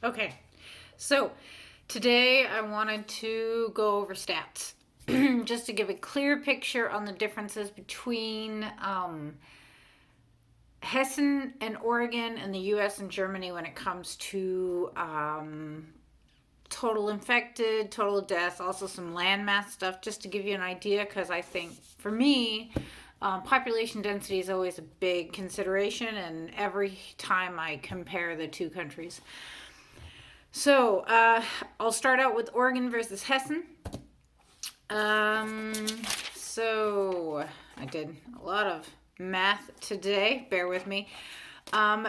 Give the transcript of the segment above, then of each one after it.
Okay, so today I wanted to go over stats just to give a clear picture on the differences between Hessen and Oregon and the US and Germany when it comes to total infected, total deaths, also some landmass stuff, just to give you an idea, because I think for me, population density is always a big consideration, and every time I compare the two countries. So I'll start out with Oregon versus Hessen. Um, so I did a lot of math today. Bear with me.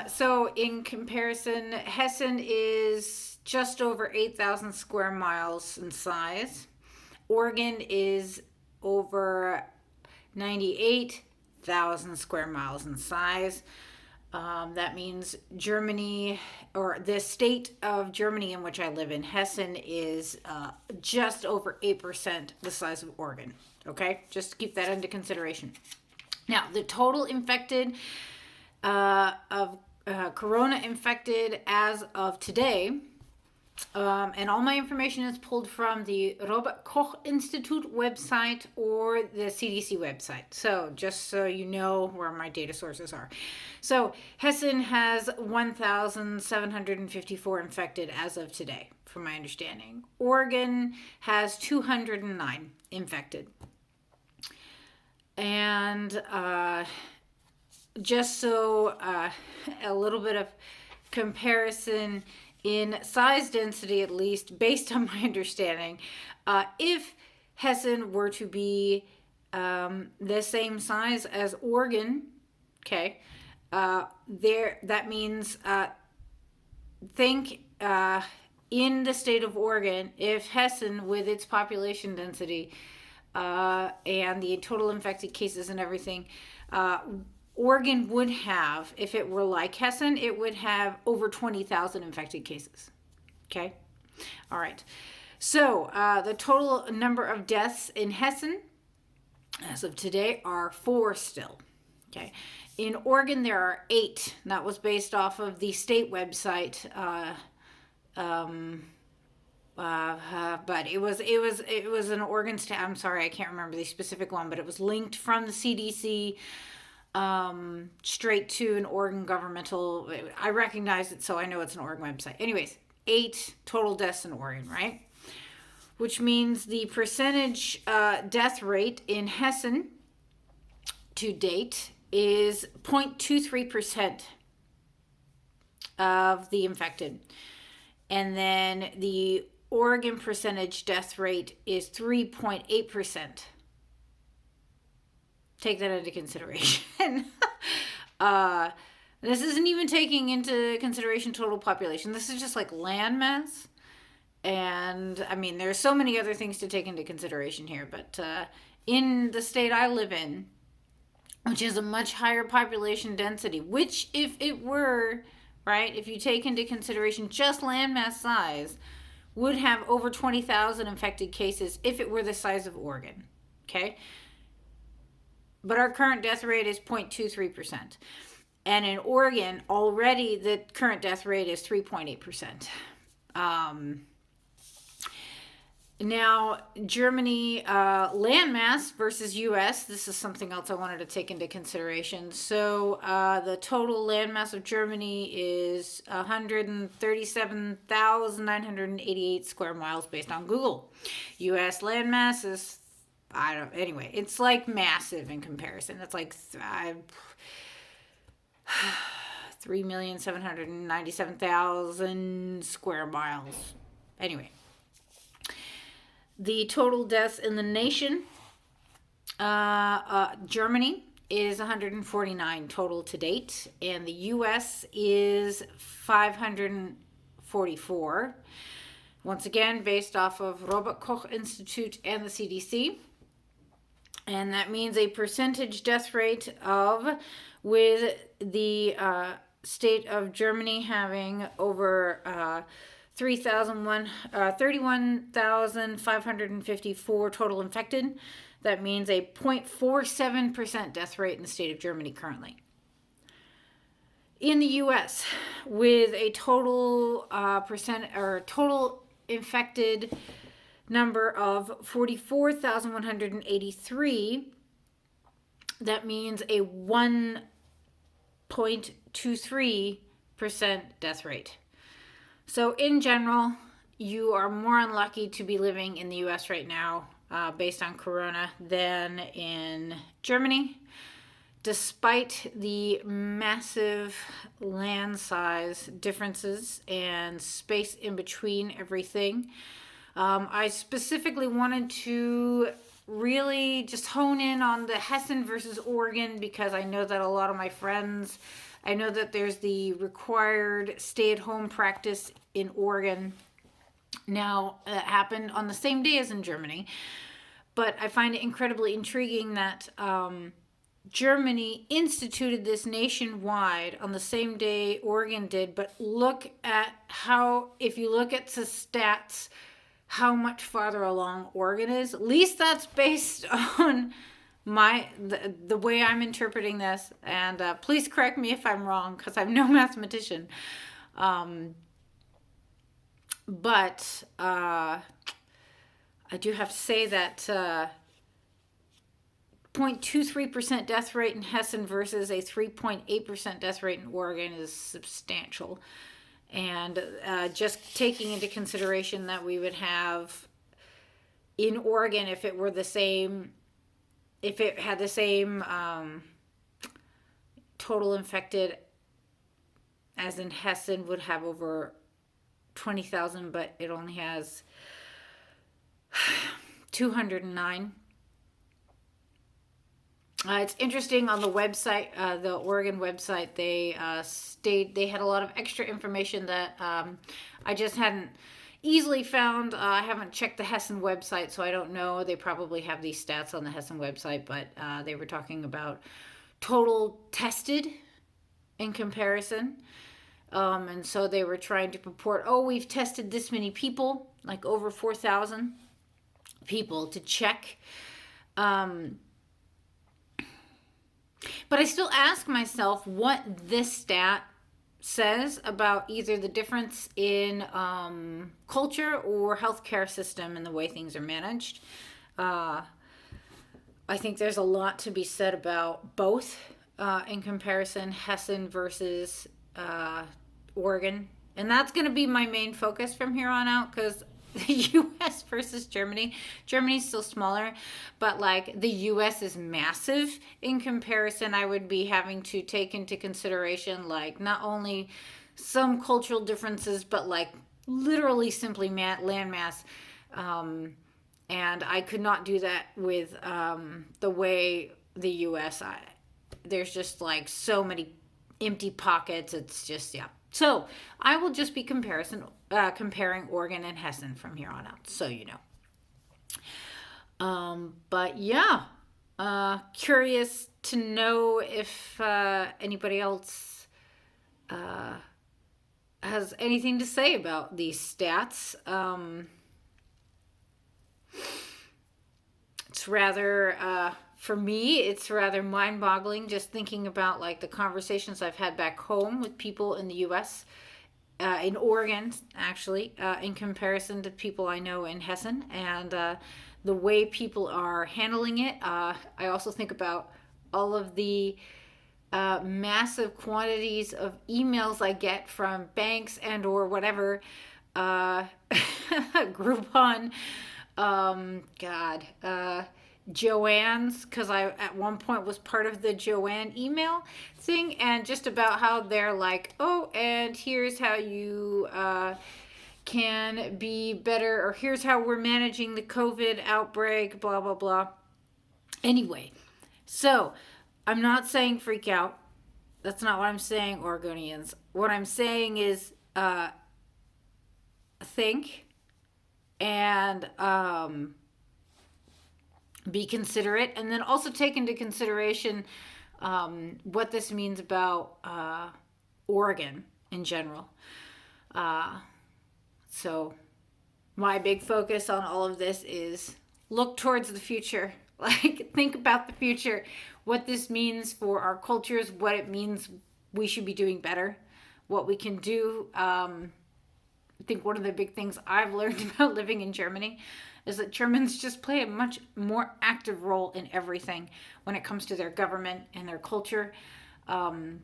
So in comparison, Hessen is just over 8,000 square miles in size. Oregon is over 98,000 square miles in size. That means Germany, or the state of Germany in which I live in, Hessen, is just over 8% the size of Oregon. Okay, just keep that into consideration. Now, the total infected of corona infected as of today, and all my information is pulled from the Robert Koch Institute website or the CDC website. So just so you know where my data sources are. So Hessen has 1,754 infected as of today, from my understanding. Oregon has 209 infected. And just so a little bit of comparison in size density, at least based on my understanding, if Hessen were to be the same size as Oregon, okay, that means think in the state of Oregon, if Hessen, with its population density and the total infected cases and everything, Oregon would have, if it were like Hessen, it would have over 20,000 infected cases. Okay? All right. So the total number of deaths in Hessen as of today are 4 still. Okay. In Oregon, there are 8. That was based off of the state website. But it was an Oregon state. I'm sorry, I can't remember the specific one, but it was linked from the CDC straight to an Oregon governmental. I recognize it, so I know it's an Oregon website. Anyways, 8 total deaths in Oregon, right? Which means the percentage death rate in Hessen to date is 0.23% of the infected. And then the Oregon percentage death rate is 3.8%. Take that into consideration. This isn't even taking into consideration total population. This is just like land mass. And I mean, there's so many other things to take into consideration here. But in the state I live in, which is a much higher population density, which if it were, right, if you take into consideration just landmass size, would have over 20,000 infected cases if it were the size of Oregon. Okay? But our current death rate is 0.23%. And in Oregon, already the current death rate is 3.8%. Now, Germany landmass versus U.S. This is something else I wanted to take into consideration. So the total landmass of Germany is 137,988 square miles based on Google. U.S. landmass is, I don't, anyway, it's like massive in comparison. It's like 3,797,000 square miles. Anyway. The total deaths in the nation, Germany is 149 total to date, and the U.S. is 544. Once again, based off of Robert Koch Institute and the CDC. And that means a percentage death rate of, with the state of Germany having over 31,554 total infected. That means a 0.47% death rate in the state of Germany currently. in the US, with a total total infected number of 44,183, that means a 1.23% death rate. So in general, you are more unlucky to be living in the US right now based on corona than in Germany, despite the massive land size differences and space in between everything. I specifically wanted to really just hone in on the Hessen versus Oregon, because I know that a lot of my friends, I know that there's the required stay-at-home practice in Oregon now that happened on the same day as in Germany. But I find it incredibly intriguing that Germany instituted this nationwide on the same day Oregon did. But look at how, if you look at the stats, how much farther along Oregon is. At least that's based on the way I'm interpreting this. And please correct me if I'm wrong, because I'm no mathematician. But I do have to say that 0.23% death rate in Hessen versus a 3.8% death rate in Oregon is substantial. And just taking into consideration that we would have in Oregon, if it were the same, if it had the same total infected as in Hessen, would have over 20,000, but it only has 209. It's interesting on the website, the Oregon website, they had a lot of extra information that I just hadn't easily found. I haven't checked the Hessen website, so I don't know. They probably have these stats on the Hessen website, but they were talking about total tested in comparison. And so they were trying to purport, we've tested this many people, like over 4,000 people to check. But I still ask myself what this stat says about either the difference in culture or healthcare system and the way things are managed. I think there's a lot to be said about both in comparison, Hessen versus Oregon. And that's going to be my main focus from here on out, because the U.S. versus Germany. Germany's still smaller, but like the U.S. is massive in comparison. I would be having to take into consideration like not only some cultural differences, but like literally simply land mass. And I could not do that with the way the U.S. There's just like so many empty pockets. It's just, yeah. So I will just be comparing Oregon and Hessen from here on out, so you know. But yeah, curious to know if anybody else has anything to say about these stats. It's rather, for me, it's rather mind-boggling just thinking about like the conversations I've had back home with people in the U.S., in Oregon, actually, in comparison to people I know in Hessen, and the way people are handling it. I also think about all of the massive quantities of emails I get from banks and or whatever, Groupon, Joann's, because I at one point was part of the Joann email thing, and just about how they're like, and here's how you can be better, or here's how we're managing the COVID outbreak, blah, blah, blah. Anyway, so I'm not saying freak out. That's not what I'm saying, Oregonians. What I'm saying is think and be considerate, and then also take into consideration what this means about Oregon in general. So my big focus on all of this is look towards the future. Like, think about the future, what this means for our cultures, what it means we should be doing better. What we can do, I think one of the big things I've learned about living in Germany is that Germans just play a much more active role in everything when it comes to their government and their culture. And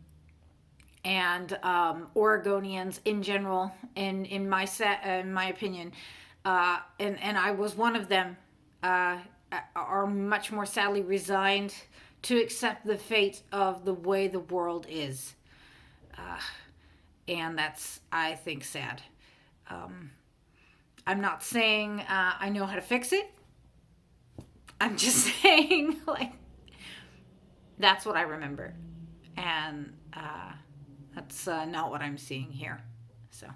Oregonians in general, and in my opinion, and I was one of them, are much more sadly resigned to accept the fate of the way the world is, and that's, I think, sad. I'm not saying I know how to fix it. I'm just saying, like, that's what I remember, and that's not what I'm seeing here. So.